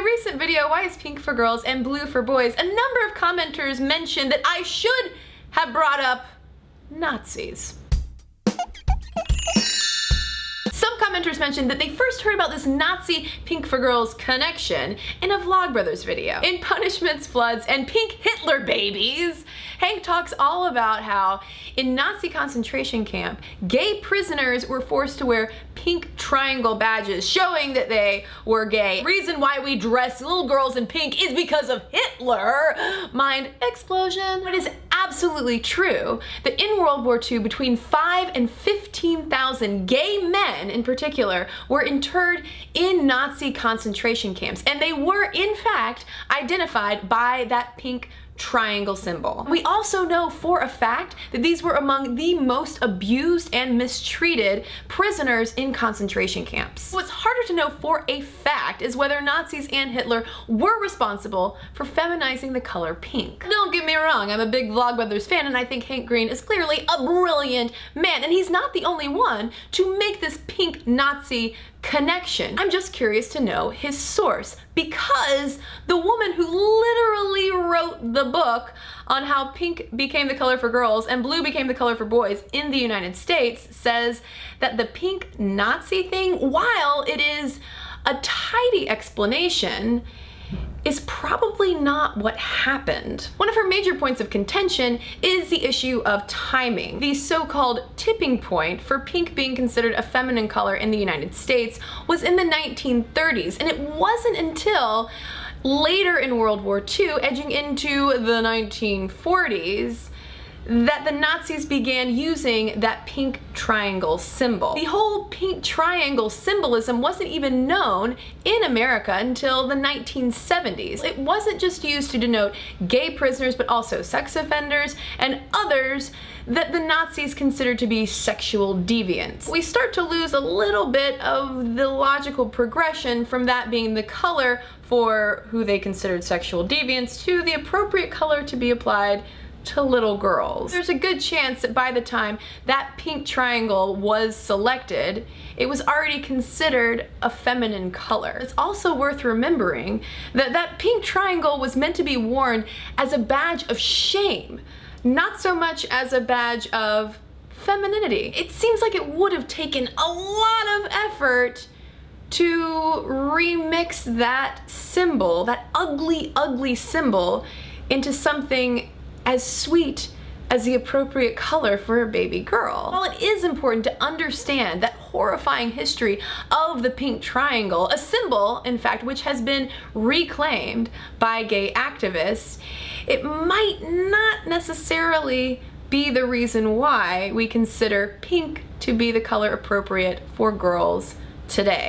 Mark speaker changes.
Speaker 1: recent video, Why is Pink for Girls and Blue for Boys, a number of commenters mentioned that I should have brought up Nazis. Some commenters mentioned that they first heard about this Nazi Pink for Girls connection in a Vlogbrothers video. In Punishments, Floods, and Pink Hitler Babies, Hank talks all about how in Nazi concentration camp, gay prisoners were forced to wear pink triangle badges showing that they were gay. The reason why we dress little girls in pink is because of Hitler. Mind explosion. It is absolutely true that in World War II, between 5,000 and 15,000 gay men in particular were interred in Nazi concentration camps, and they were in fact identified by that pink triangle symbol. We also know for a fact that these were among the most abused and mistreated prisoners in concentration camps. What's harder to know for a fact is whether Nazis and Hitler were responsible for feminizing the color pink. Don't get me wrong, I'm a big Vlogbrothers fan and I think Hank Green is clearly a brilliant man, and he's not the only one to make this pink Nazi connection. I'm just curious to know his source, because the woman who literally wrote the book on how pink became the color for girls and blue became the color for boys in the United States says that the pink Nazi thing, while it is a tidy explanation, is probably not what happened. One of her major points of contention is the issue of timing. The so-called tipping point for pink being considered a feminine color in the United States was in the 1930s, and it wasn't until later in World War II, edging into the 1940s, that the Nazis began using that pink triangle symbol. The whole pink triangle symbolism wasn't even known in America until the 1970s. It wasn't just used to denote gay prisoners, but also sex offenders and others that the Nazis considered to be sexual deviants. We start to lose a little bit of the logical progression from that being the color for who they considered sexual deviants to the appropriate color to be applied to little girls. There's a good chance that by the time that pink triangle was selected, it was already considered a feminine color. It's also worth remembering that that pink triangle was meant to be worn as a badge of shame, not so much as a badge of femininity. It seems like it would have taken a lot of effort to remix that symbol, that ugly, ugly symbol, into something as sweet as the appropriate color for a baby girl. While it is important to understand that horrifying history of the pink triangle, a symbol, in fact, which has been reclaimed by gay activists, it might not necessarily be the reason why we consider pink to be the color appropriate for girls today.